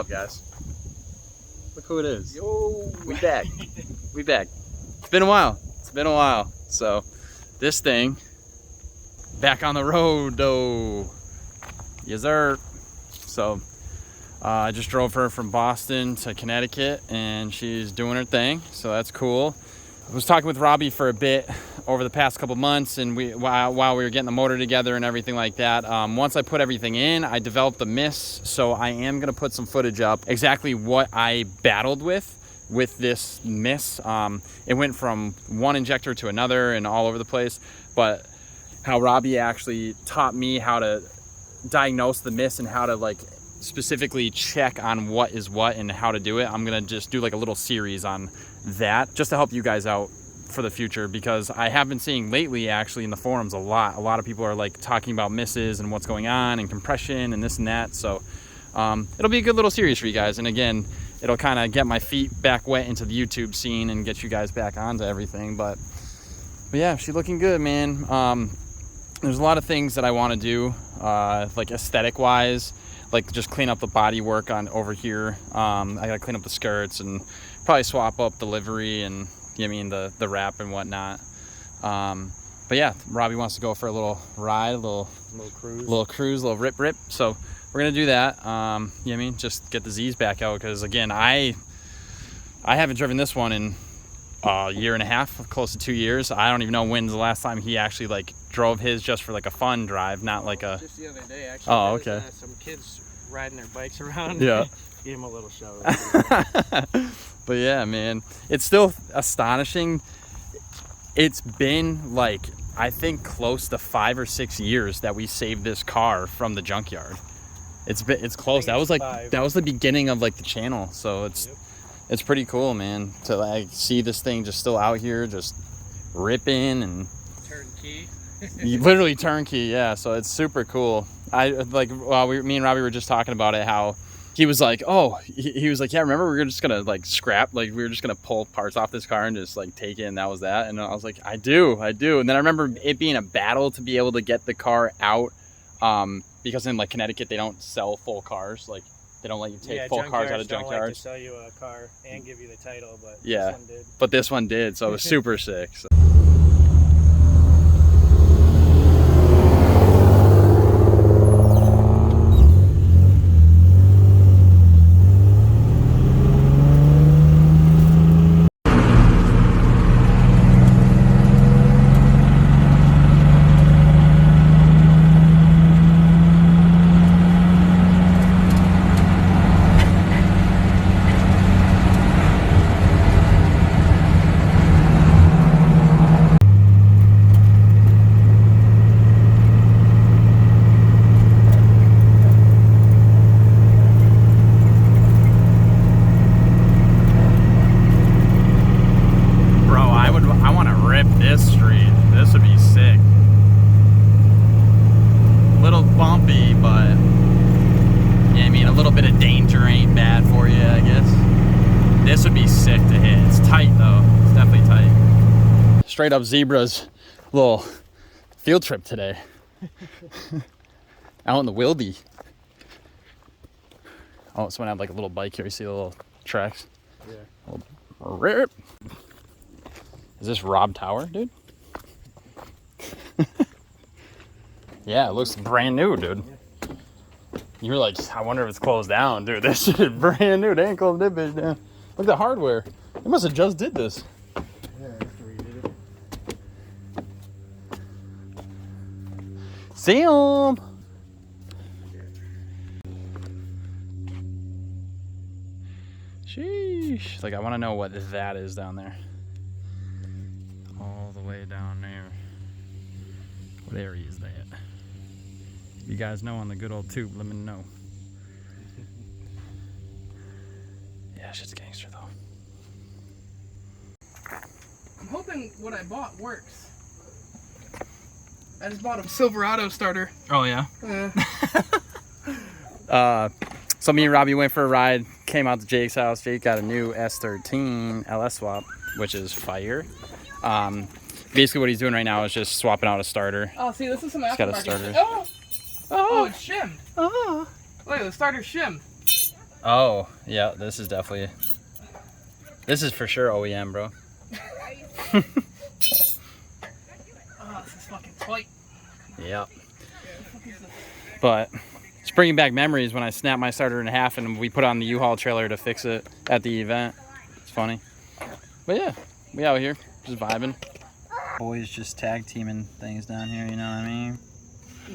guys? Look who it is. Yo, we back. We back. It's been a while. It's been a while. So this thing back on the road though. Yes sir. So I just drove her from Boston to Connecticut and she's doing her thing. So that's cool. I was talking with Robbie for a bit over the past couple months, and while we were getting the motor together and everything like that. Once I put everything in, I developed the miss, so I am gonna put some footage up exactly what I battled with this miss. It went from one injector to another and all over the place, but how Robbie actually taught me how to diagnose the miss and how to like specifically check on what is what and how to do it. I'm gonna just do like a little series on that just to help you guys out for the future, because I have been seeing lately actually in the forums a lot of people are like talking about misses and what's going on and compression and this and that. So it'll be a good little series for you guys, and again it'll kind of get my feet back wet into the YouTube scene and get you guys back onto everything. But yeah, she's looking good, man. There's a lot of things that I want to do like aesthetic wise, like just clean up the body work on over here. I gotta clean up the skirts and probably swap up the livery and the wrap and whatnot. But yeah, Robbie wants to go for a little ride, a little cruise, a little rip. So we're gonna do that. Just get the Z's back out, because again, I haven't driven this one in a year and a half, close to 2 years. I don't even know when's the last time he actually like drove his just for like a fun drive, not like a. Just the other day, actually. Oh, okay. Some kids riding their bikes around. Yeah. Gave him a little show. But yeah, man, it's still astonishing. It's been like, I think close to 5 or 6 years that we saved this car from the junkyard. It's close. That was like 5. That was the beginning of like the channel. So it's pretty cool, man, to like see this thing just still out here, just ripping and turnkey. Literally turnkey, yeah. So it's super cool. I like, me and Robbie were just talking about it, how he was like, he was like, yeah, remember we were just gonna like scrap, like we were just gonna pull parts off this car and just like take it, and that was that. And I was like, I do. And then I remember it being a battle to be able to get the car out, because in like Connecticut they don't sell full cars, like they don't let you take full cars out of junkyards. Don't like to sell you a car and give you the title, but yeah, this one did. But this one did, so it was super sick. So. Straight up Z-Bruhz little field trip today. Out in the wildy. Oh, someone had like a little bike here. You see the little tracks? Yeah. Rip. Is this Rob Tower, dude? Yeah, it looks brand new, dude. You were like, I wonder if it's closed down, dude. This shit is brand new. They ain't closed that bitch down. Look at the hardware. They must have just did this. See 'em. Sheesh. Like, I want to know what that is down there. All the way down there. What area is that? If you guys know on the good old tube, let me know. Yeah, shit's gangster though. I'm hoping what I bought works. I just bought a Silverado starter. Oh yeah. So me and Robbie went for a ride. Came out to Jake's house. Jake got a new S13 LS swap, which is fire. Basically, what he's doing right now is just swapping out a starter. Oh, see, this is some aftermarket. He's got a starter. Oh, it's shimmed. Oh, look, the starter's shimmed. Oh, yeah, this is definitely, this is for sure OEM, bro. Oh, this is fucking tight. Yep. But it's bringing back memories when I snapped my starter in half and we put on the U-Haul trailer to fix it at the event. It's funny. But yeah, we out here just vibing. Boys just tag teaming things down here, you know what I mean?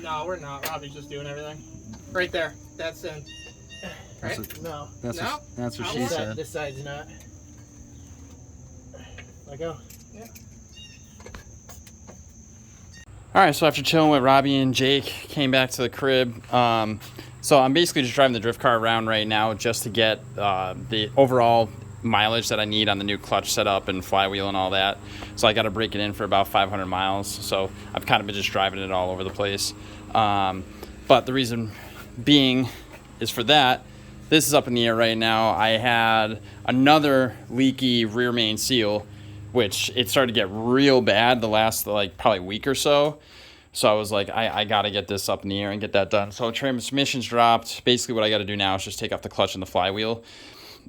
No, we're not. Robbie's just doing everything. Right there. That's in. Right? No. That's No? what she This said. This side's not. Let go. Yeah. All right, so after chilling with Robbie and Jake, came back to the crib. So I'm basically just driving the drift car around right now just to get the overall mileage that I need on the new clutch setup and flywheel and all that. So I got to break it in for about 500 miles. So I've kind of been just driving it all over the place. But the reason being is for that, this is up in the air right now. I had another leaky rear main seal, which it started to get real bad the last like probably week or so. So I was like, I got to get this up in the air and get that done. So transmission's dropped. Basically what I got to do now is just take off the clutch and the flywheel.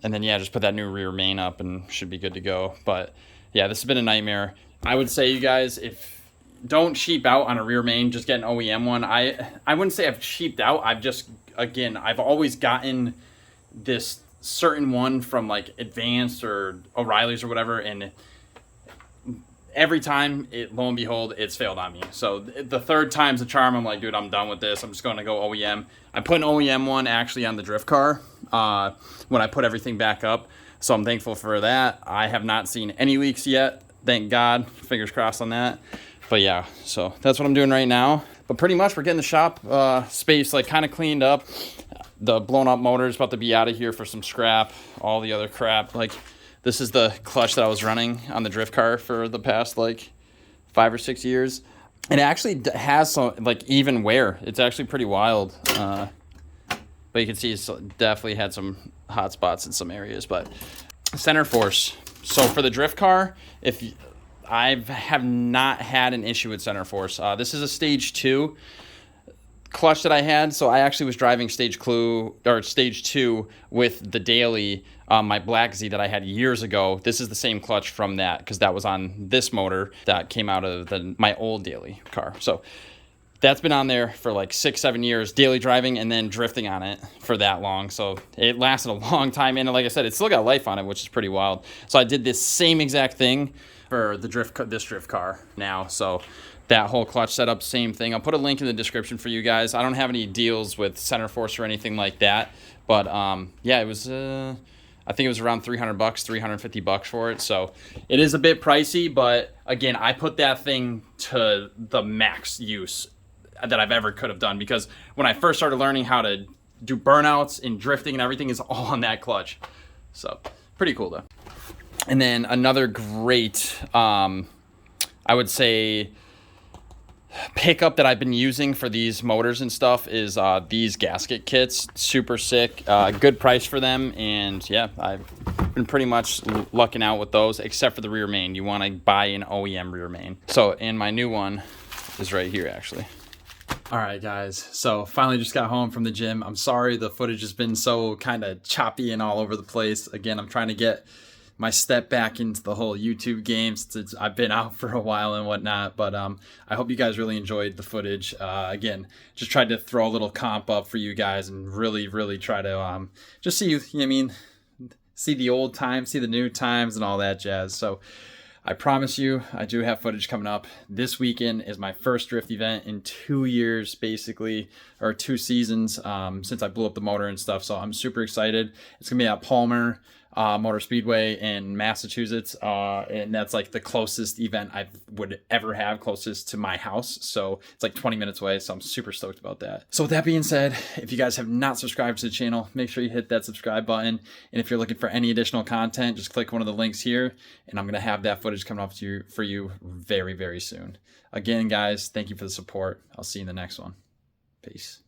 And then, yeah, just put that new rear main up and should be good to go. But, yeah, this has been a nightmare. I would say, you guys, if don't cheap out on a rear main, just get an OEM one. I wouldn't say I've cheaped out. I've just, again, I've always gotten this certain one from, like, Advanced or O'Reilly's or whatever, and every time, lo and behold, it's failed on me. So the third time's the charm. I'm like, dude, I'm done with this. I'm just going to go OEM. I put an OEM one actually on the drift car when I put everything back up. So I'm thankful for that. I have not seen any leaks yet. Thank God. Fingers crossed on that. But yeah, so that's what I'm doing right now. But pretty much we're getting the shop space like kind of cleaned up. The blown up motor is about to be out of here for some scrap. All the other crap. Like, this is the clutch that I was running on the drift car for the past like 5 or 6 years. It actually has some like even wear. It's actually pretty wild. But you can see it's definitely had some hot spots in some areas. But center force. So for the drift car, I have not had an issue with center force. This is a stage 2 clutch that I had. So I actually was driving stage 2 with the daily, my Black Z that I had years ago. This is the same clutch from that because that was on this motor that came out of my old daily car. So that's been on there for like 6-7 years, daily driving and then drifting on it for that long. So it lasted a long time. And like I said, it's still got life on it, which is pretty wild. So I did this same exact thing for the this drift car now. So that whole clutch setup, same thing. I'll put a link in the description for you guys. I don't have any deals with center force or anything like that. But yeah, it was, I think it was around $300, $350 for it. So it is a bit pricey, but again, I put that thing to the max use that I've ever could have done, because when I first started learning how to do burnouts and drifting and everything is all on that clutch. So pretty cool though. And then another great, I would say, pickup that I've been using for these motors and stuff is these gasket kits. Super sick, good price for them. And yeah, I've been pretty much lucking out with those, except for the rear main. You want to buy an OEM rear main. So, and my new one is right here actually. All right, guys, so finally just got home from the gym. I'm sorry the footage has been so kind of choppy and all over the place. Again, I'm trying to get my step back into the whole YouTube game since I've been out for a while and whatnot. But I hope you guys really enjoyed the footage. Again, just tried to throw a little comp up for you guys and really, really try to just see, you know what I mean, see the old times, see the new times and all that jazz. So I promise you, I do have footage coming up. This weekend is my first drift event in 2 years, basically, or 2 seasons since I blew up the motor and stuff. So I'm super excited. It's gonna be at Palmer Motor Speedway in Massachusetts, and that's like the closest event I would ever have, closest to my house. So it's like 20 minutes away, so I'm super stoked about that. So with that being said, if you guys have not subscribed to the channel, make sure you hit that subscribe button. And if you're looking for any additional content, just click one of the links here, and I'm gonna have that footage coming up for you very, very soon. Again, guys, thank you for the support. I'll see you in the next one. Peace.